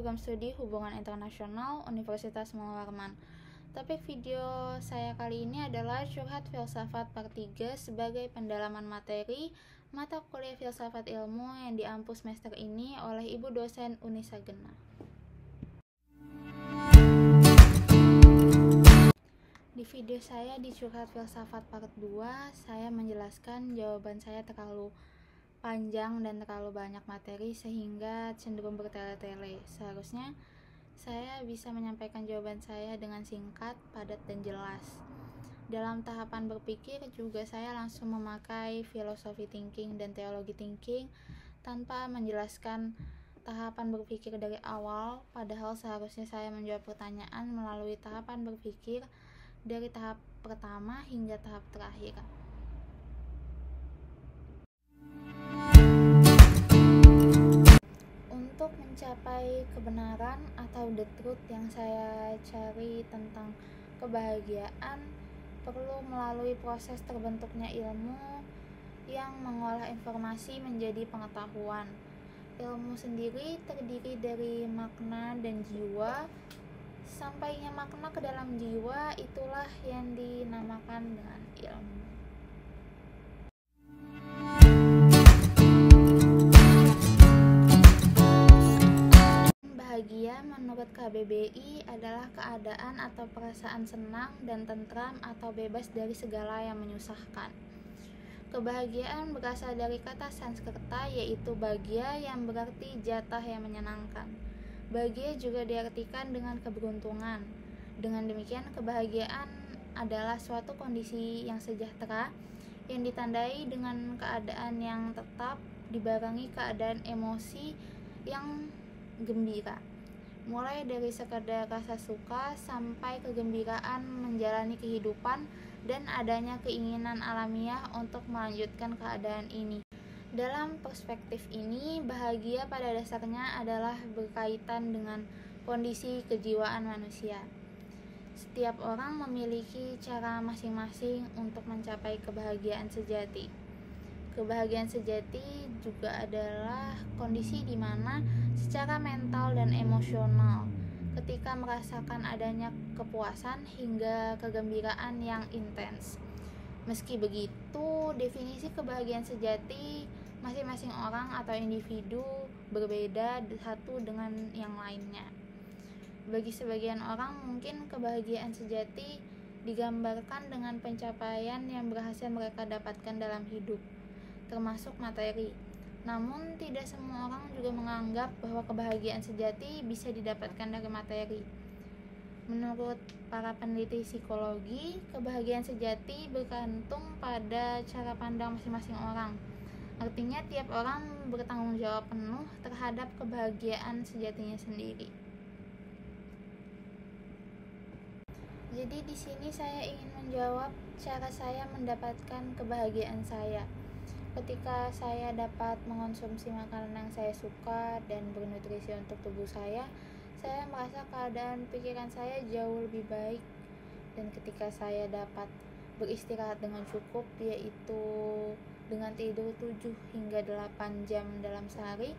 Program Studi Hubungan Internasional Universitas Mularman. Topik video saya kali ini adalah Curhat Filsafat Part 3 sebagai pendalaman materi mata kuliah Filsafat Ilmu yang diampu semester ini oleh Ibu dosen Unisa Gena. Di video saya di Curhat Filsafat Part 2, saya menjelaskan jawaban saya terlalu panjang dan terlalu banyak materi sehingga cenderung bertele-tele. Seharusnya saya bisa menyampaikan jawaban saya dengan singkat, padat, dan jelas. Dalam tahapan berpikir juga saya langsung memakai filosofi thinking dan teologi thinking tanpa menjelaskan tahapan berpikir dari awal, padahal seharusnya saya menjawab pertanyaan melalui tahapan berpikir dari tahap pertama hingga tahap terakhir. Untuk mencapai kebenaran atau the truth yang saya cari tentang kebahagiaan, perlu melalui proses terbentuknya ilmu yang mengolah informasi menjadi pengetahuan. Ilmu sendiri terdiri dari makna dan jiwa. Sampainya makna ke dalam jiwa, itulah yang dinamakan dengan ilmu. Bahagia menurut KBBI adalah keadaan atau perasaan senang dan tentram atau bebas dari segala yang menyusahkan. Kebahagiaan berasal dari kata Sanskerta yaitu bagya yang berarti jatah yang menyenangkan. Bahagia juga diartikan dengan keberuntungan. Dengan demikian, kebahagiaan adalah suatu kondisi yang sejahtera yang ditandai dengan keadaan yang tetap dibarengi keadaan emosi yang gembira. Mulai dari sekadar rasa suka sampai kegembiraan menjalani kehidupan dan adanya keinginan alamiah untuk melanjutkan keadaan ini. Dalam perspektif ini, bahagia pada dasarnya adalah berkaitan dengan kondisi kejiwaan manusia. Setiap orang memiliki cara masing-masing untuk mencapai kebahagiaan sejati. Kebahagiaan sejati juga adalah kondisi di mana secara mental dan emosional ketika merasakan adanya kepuasan hingga kegembiraan yang intens. Meski begitu, definisi kebahagiaan sejati masing-masing orang atau individu berbeda satu dengan yang lainnya. Bagi sebagian orang, mungkin kebahagiaan sejati digambarkan dengan pencapaian yang berhasil mereka dapatkan dalam hidup, termasuk materi. Namun, tidak semua orang juga menganggap bahwa kebahagiaan sejati bisa didapatkan dari materi. Menurut para peneliti psikologi, kebahagiaan sejati bergantung pada cara pandang masing-masing orang. Artinya, tiap orang bertanggung jawab penuh terhadap kebahagiaan sejatinya sendiri. Jadi di sini saya ingin menjawab cara saya mendapatkan kebahagiaan saya. Ketika saya dapat mengonsumsi makanan yang saya suka dan bernutrisi untuk tubuh saya merasa keadaan pikiran saya jauh lebih baik. Dan ketika saya dapat beristirahat dengan cukup, yaitu dengan tidur 7 hingga 8 jam dalam sehari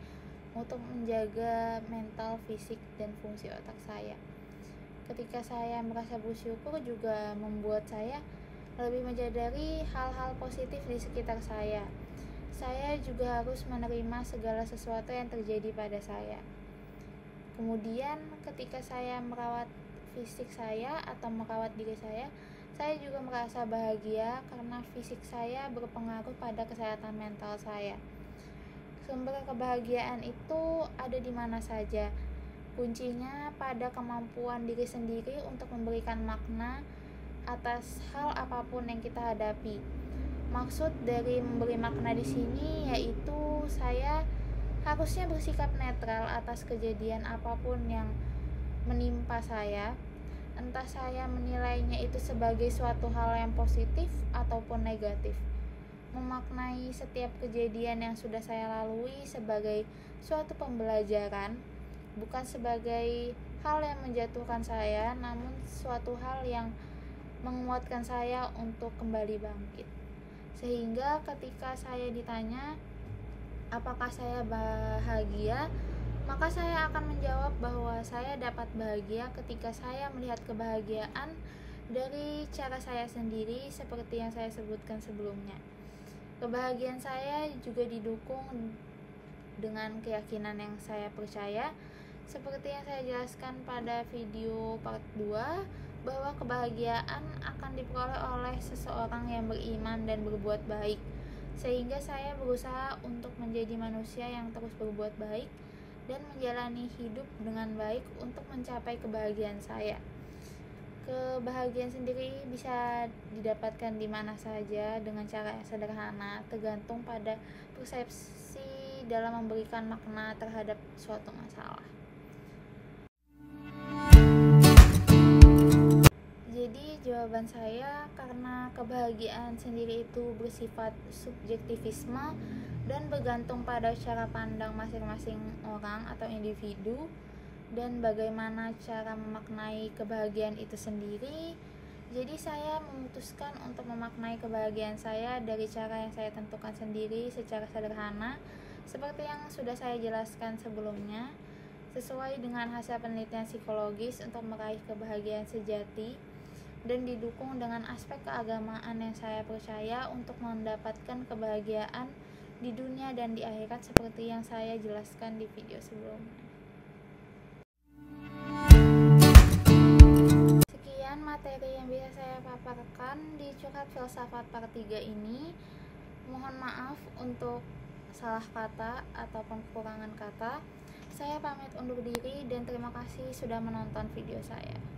untuk menjaga mental, fisik, dan fungsi otak saya. Ketika saya merasa bersyukur juga membuat saya lebih menyadari hal-hal positif di sekitar saya. Saya juga harus menerima segala sesuatu yang terjadi pada saya. Kemudian ketika saya merawat fisik saya atau merawat diri saya juga merasa bahagia karena fisik saya berpengaruh pada kesehatan mental saya. Sumber kebahagiaan itu ada di mana saja. Kuncinya pada kemampuan diri sendiri untuk memberikan makna atas hal apapun yang kita hadapi. Maksud dari memberi makna di sini yaitu saya harusnya bersikap netral atas kejadian apapun yang menimpa saya. Entah saya menilainya itu sebagai suatu hal yang positif ataupun negatif. Memaknai setiap kejadian yang sudah saya lalui sebagai suatu pembelajaran, bukan sebagai hal yang menjatuhkan saya, namun suatu hal yang menguatkan saya untuk kembali bangkit. Sehingga ketika saya ditanya apakah saya bahagia, Maka saya akan menjawab bahwa saya dapat bahagia ketika saya melihat kebahagiaan dari cara saya sendiri seperti yang saya sebutkan sebelumnya. Kebahagiaan saya juga didukung dengan keyakinan yang saya percaya, seperti yang saya jelaskan pada video part 2, bahwa kebahagiaan akan diperoleh oleh seseorang yang beriman dan berbuat baik. Sehingga saya berusaha untuk menjadi manusia yang terus berbuat baik dan menjalani hidup dengan baik untuk mencapai kebahagiaan saya. Kebahagiaan sendiri bisa didapatkan di mana saja dengan cara yang sederhana, tergantung pada persepsi dalam memberikan makna terhadap suatu masalah. Jadi jawaban saya, karena kebahagiaan sendiri itu bersifat subjektivisme dan bergantung pada cara pandang masing-masing orang atau individu dan bagaimana cara memaknai kebahagiaan itu sendiri. Jadi saya memutuskan untuk memaknai kebahagiaan saya dari cara yang saya tentukan sendiri secara sederhana, seperti yang sudah saya jelaskan sebelumnya, sesuai dengan hasil penelitian psikologis untuk meraih kebahagiaan sejati, dan didukung dengan aspek keagamaan yang saya percaya untuk mendapatkan kebahagiaan di dunia dan di akhirat seperti yang saya jelaskan di video sebelumnya. Sekian materi yang bisa saya paparkan di Curhat Filsafat part 3 ini. Mohon maaf untuk salah kata atau kekurangan kata. Saya pamit undur diri dan terima kasih sudah menonton video saya.